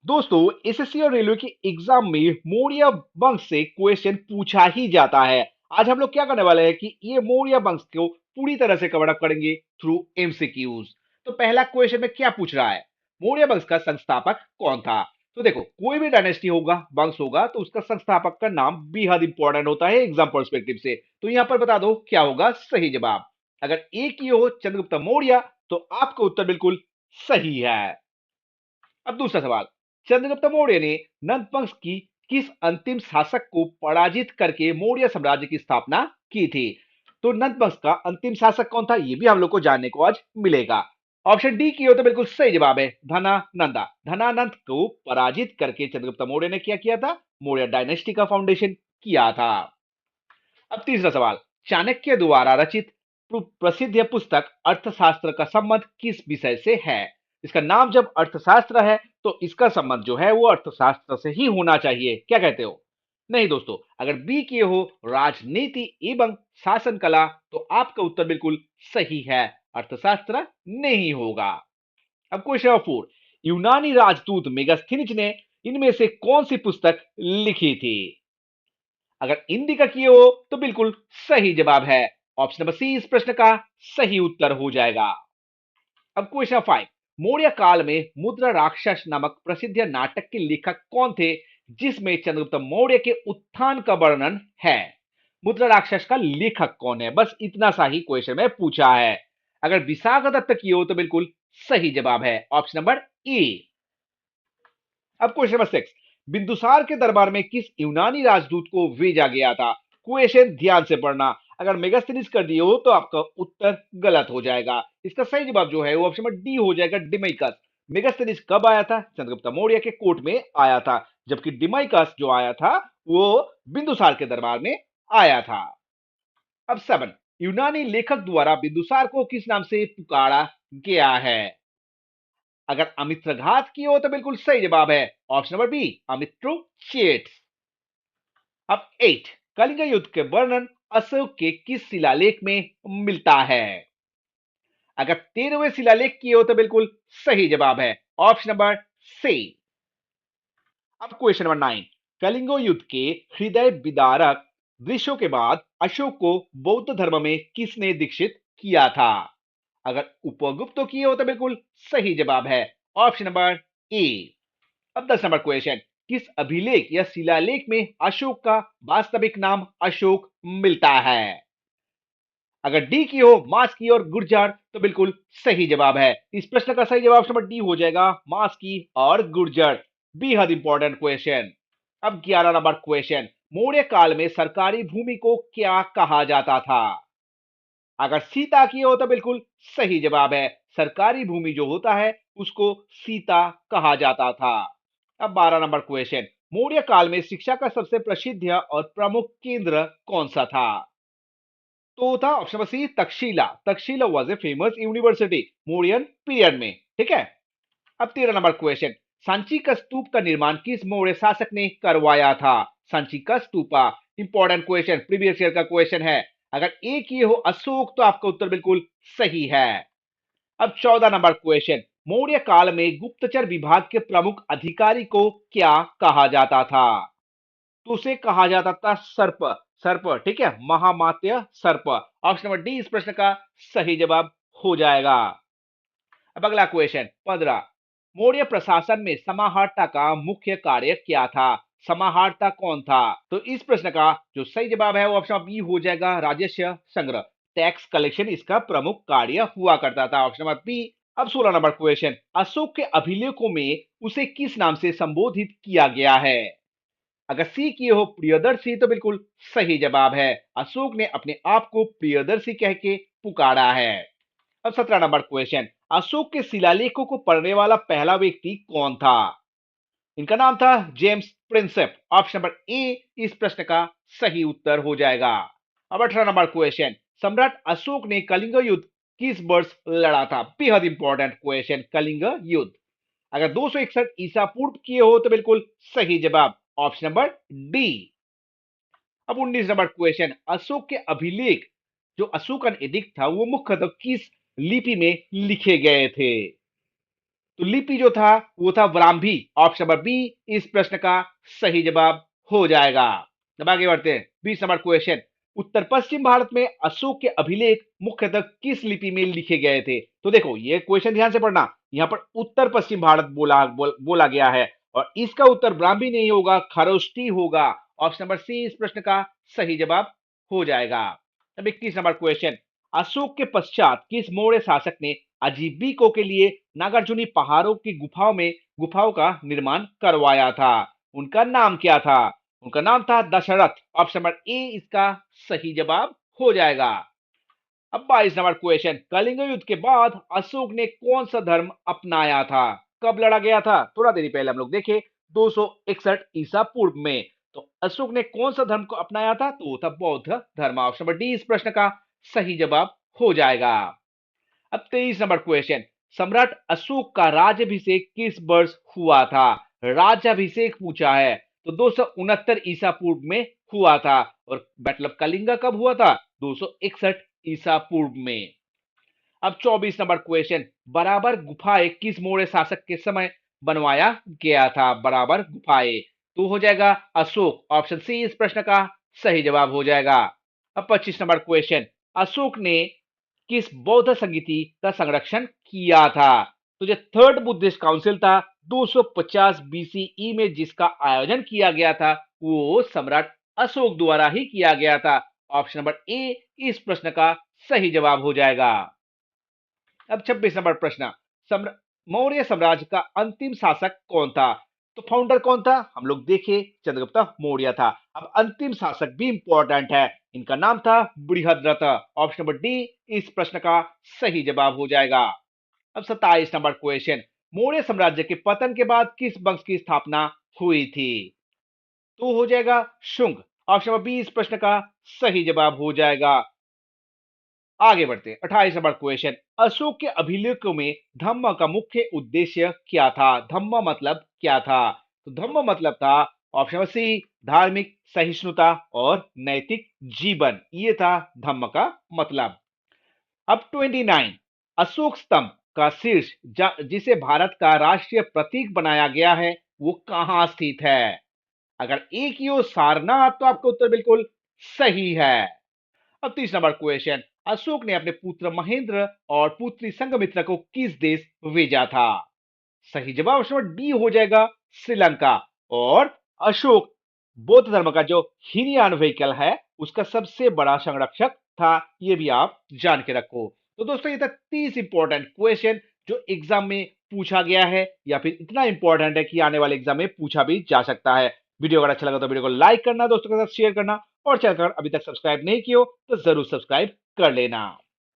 दोस्तों, एसएससी और रेलवे के एग्जाम में मौर्य वंश से क्वेश्चन पूछा ही जाता है। आज हम लोग क्या करने वाले हैं कि ये मौर्य वंश को पूरी तरह से कवर अप करेंगे थ्रू एमसीक्यूज। तो पहला क्वेश्चन में क्या पूछ रहा है, मौर्य वंश का संस्थापक कौन था। तो देखो, कोई भी डायनेस्टी होगा, वंश होगा, तो उसका संस्थापक का नाम बेहद इंपॉर्टेंट होता है एग्जाम पर्सपेक्टिव से। तो यहां पर बता दो क्या होगा सही जवाब। अगर एक ही हो चंद्रगुप्त मौर्य, तो आपका उत्तर बिल्कुल सही है। अब दूसरा सवाल, चंद्रगुप्त मौर्य ने नंद वंश की किस अंतिम शासक को पराजित करके मौर्य साम्राज्य की स्थापना की थी। तो नंद वंश का अंतिम शासक कौन था, ये भी हम लोग को जानने को आज मिलेगा। ऑप्शन डी की हो तो बिल्कुल सही जवाब है धनानंदा। धनानंद को पराजित करके चंद्रगुप्त मौर्य ने क्या किया था, मौर्य डायनेस्टी का फाउंडेशन किया था। अब तीसरा सवाल, चाणक्य द्वारा रचित प्रसिद्ध पुस्तक अर्थशास्त्र का संबंध किस विषय से है। इसका नाम जब अर्थशास्त्र है, तो इसका संबंध जो है वो अर्थशास्त्र से ही होना चाहिए। क्या कहते हो। नहीं दोस्तों, अगर बी किए हो राजनीति एवं शासन कला, तो आपका उत्तर बिल्कुल सही है, अर्थशास्त्र नहीं होगा। अब क्वेश्चन नंबर 4, यूनानी राजदूत मेगास्थनीज ने इनमें से कौन सी पुस्तक लिखी थी। अगर हिंदी का किए हो तो बिल्कुल सही जवाब है, ऑप्शन नंबर सी इस प्रश्न का सही उत्तर हो जाएगा। अब क्वेश्चन 5, मौर्य काल में मुद्रा राक्षस नामक प्रसिद्ध नाटक के लेखक कौन थे, जिसमें चंद्रगुप्त मौर्य के उत्थान का वर्णन है। मुद्रा राक्षस का लेखक कौन है, बस इतना सा ही क्वेश्चन में पूछा है। अगर विशाख दत्त की हो तो बिल्कुल सही जवाब है, ऑप्शन नंबर ए। अब क्वेश्चन नंबर 6, बिंदुसार के दरबार में किस यूनानी राजदूत को भेजा गया था। क्वेश्चन ध्यान से पढ़ना, अगर मेगास्थनीज कर दिए हो तो आपका उत्तर गलत हो जाएगा। इसका सही जवाब जो है वो ऑप्शन नंबर डी हो जाएगा, डिमाइकस। मेगास्थनीज कब आया था, चंद्रगुप्त मौर्य के कोर्ट में आया था, जबकि डिमाइकस जो आया था वो बिंदुसार के दरबार में आया था। अब 7, यूनानी लेखक द्वारा बिंदुसार को किस नाम से पुकारा गया है। अगर अमित्रघात की हो तो बिल्कुल सही जवाब है, ऑप्शन नंबर बी अमित्रोचेट। अब 8, कलिंग युद्ध के वर्णन अशोक के किस शिलालेख में मिलता है। अगर 13वें शिलालेख की हो तो बिल्कुल सही जवाब है, ऑप्शन नंबर सी। अब क्वेश्चन नंबर 9, कलिंग युद्ध के हृदय विदारक दृश्यों के बाद अशोक को बौद्ध धर्म में किसने दीक्षित किया था। अगर उपगुप्त की हो तो बिल्कुल सही जवाब है, ऑप्शन नंबर ए। अब 10 नंबर क्वेश्चन, किस अभिलेख या शिलालेख में अशोक का वास्तविक नाम अशोक मिलता है। अगर डी की हो मास की और गुर्जर, तो बिल्कुल सही जवाब है। इस प्रश्न का सही जवाब नंबर डी हो जाएगा, मास की और गुर्जर। बेहद इंपॉर्टेंट क्वेश्चन। अब 11 नंबर क्वेश्चन, मौर्य काल में सरकारी भूमि को क्या कहा जाता था। अगर सीता की हो तो बिल्कुल सही जवाब है, सरकारी भूमि जो होता है उसको सीता कहा जाता था। अब 12 नंबर क्वेश्चन, मौर्य काल में शिक्षा का सबसे प्रसिद्ध और प्रमुख केंद्र कौन सा था। तो था option number C Takshashila. Takshashila was a famous university Mauryan period में। ठीक है। अब 13 नंबर क्वेश्चन, सांची का स्तूप का निर्माण किस मौर्य शासक ने करवाया था। सांची का stupa, important question, previous year का क्वेश्चन है। अगर एक ये हो अशोक, तो आपका उत्तर बिल्कुल सही है। अब 14 नंबर क्वेश्चन, मौर्य काल में गुप्तचर विभाग के प्रमुख अधिकारी को क्या कहा जाता था। तो उसे कहा जाता था सर्प। सर्प, ठीक है, महामात्य सर्प। ऑप्शन नंबर डी इस प्रश्न का सही जवाब हो जाएगा। अब अगला क्वेश्चन 15, मौर्य प्रशासन में समाहर्ता का मुख्य कार्य क्या था। समाहर्ता कौन था। तो इस प्रश्न का जो सही जवाब है वो ऑप्शन बी हो जाएगा, राजस्व संग्रह, टैक्स कलेक्शन इसका प्रमुख कार्य हुआ करता था, ऑप्शन नंबर बी। अब 16 नंबर क्वेश्चन, अशोक के अभिलेखों में उसे किस नाम से संबोधित किया गया है। अगर सी की हो प्रियदर्शी, तो बिल्कुल सही जवाब है, अशोक ने अपने आप को प्रियदर्शी कह के पुकारा है। अब 17 नंबर क्वेश्चन, अशोक के शिलालेखों को पढ़ने वाला पहला व्यक्ति कौन था। इनका नाम था James Prinsep, option number A इस प्रश्न का सही उत्तर हो जाएगा। अब 18 नंबर क्वेश्चन, सम्राट अशोक ने कलिंग युद्ध किस वर्ष लड़ा था। बेहद इंपॉर्टेंट क्वेश्चन, कलिंग युद्ध। अगर 261 ईसा पूर्व किए हो तो बिल्कुल सही जवाब, ऑप्शन नंबर डी। अब 19 नंबर क्वेश्चन, अशोक के अभिलेख जो अशोकन एडिक्ट था वो मुख्यतः किस लिपि में लिखे गए थे। तो लिपि जो था वो था ब्राह्मी। ऑप्शन नंबर बी इस प्रश्न का सही जवाब हो जाएगा। अब आगे बढ़ते हैं 20 नंबर क्वेश्चन। उत्तर पश्चिम भारत में अशोक के अभिलेख मुख्यतः किस लिपि में लिखे गए थे? तो देखो ये क्वेश्चन ध्यान से पढ़ना। यहां पर उत्तर पश्चिम भारत बोला गया है और इसका उत्तर ब्राह्मी नहीं होगा, खरोष्टी होगा। ऑप्शन नंबर सी इस प्रश्न का सही जवाब हो जाएगा। अब 21 नंबर क्वेश्चन। अशोक के पश्चात किस मौर्य शासक ने आजीविकों के लिए नागार्जुनी पहाड़ों की गुफाओं का निर्माण करवाया था? उनका नाम क्या था? उनका नाम था दशरथ। ऑप्शन नंबर ए इसका सही जवाब हो जाएगा। अब 22 नंबर क्वेश्चन। कलिंग युद्ध के बाद अशोक ने कौन सा धर्म अपनाया था? कब लड़ा गया था? थोड़ा देरी पहले हम लोग देखे 261 ईसा पूर्व में। तो अशोक ने कौन सा धर्म को अपनाया था? तो वो था बौद्ध धर्म। ऑप्शन नंबर डी इस प्रश्न का सही जवाब हो जाएगा। अब 23 नंबर क्वेश्चन। सम्राट अशोक का राज्याभिषेक किस वर्ष हुआ था? राज्याभिषेक पूछा है तो 269 ईसा पूर्व में हुआ था। और बैटल ऑफ कलिंगा कब हुआ था? 261 ईसा पूर्व में। अब 24 नंबर क्वेश्चन। बराबर गुफाएं किस मौर्य शासक के समय बनवाया गया था? बराबर गुफाएं तो हो जाएगा अशोक। ऑप्शन सी इस प्रश्न का सही जवाब हो जाएगा। अब 25 नंबर क्वेश्चन। अशोक ने किस बौद्ध संगीति का संरक्षण किया था? तो जो थर्ड बुद्धिस्ट काउंसिल था 250 बीसीई में जिसका आयोजन किया गया था वो सम्राट अशोक द्वारा ही किया गया था। ऑप्शन नंबर ए इस प्रश्न का सही जवाब हो जाएगा। अब 26 नंबर प्रश्न। मौर्य साम्राज्य का अंतिम शासक कौन था? तो फाउंडर कौन था? हम लोग देखे चंद्रगुप्त मौर्य था। अब अंतिम शासक भी इंपॉर्टेंट है। इनका नाम था बृहद्रथ। ऑप्शन नंबर डी इस प्रश्न का सही जवाब हो जाएगा। अब 27 नंबर क्वेश्चन। मौर्य साम्राज्य के पतन के बाद किस वंश की स्थापना हुई थी? तो हो जाएगा शुंग। ऑप्शन नंबर बी इस प्रश्न का सही जवाब हो जाएगा। आगे बढ़ते हैं 28 नंबर क्वेश्चन। अशोक के अभिलेखों में धम्म का मुख्य उद्देश्य क्या था? धम्म मतलब क्या था? तो धम्म मतलब था ऑप्शन नंबर सी धार्मिक सहिष्णुता और नैतिक जीवन। ये था धम्म का मतलब। अब 29। अशोक स्तंभ का शीर्ष जिसे भारत का राष्ट्रीय प्रतीक बनाया गया है वो कहां स्थित है? अगर एक ही हो सारनाथ तो आपका उत्तर बिल्कुल सही है। अब 30 नंबर क्वेश्चन। अशोक ने अपने पुत्र महेंद्र और पुत्री संघमित्रा को किस देश भेजा था? सही जवाब ऑप्शन डी हो जाएगा श्रीलंका। और अशोक बौद्ध धर्म का जो हीनयान व्हीकल है उसका सबसे बड़ा संरक्षक था। ये भी आप जान के रखो। तो दोस्तों ये था 30 इंपॉर्टेंट क्वेश्चन जो एग्जाम में पूछा गया है या फिर इतना इंपॉर्टेंट है कि आने वाले एग्जाम में पूछा भी जा सकता है। वीडियो अगर अच्छा लगा तो वीडियो को लाइक करना, दोस्तों के साथ शेयर करना और चैनल अगर अभी तक सब्सक्राइब नहीं किया हो तो जरूर सब्सक्राइब कर लेना।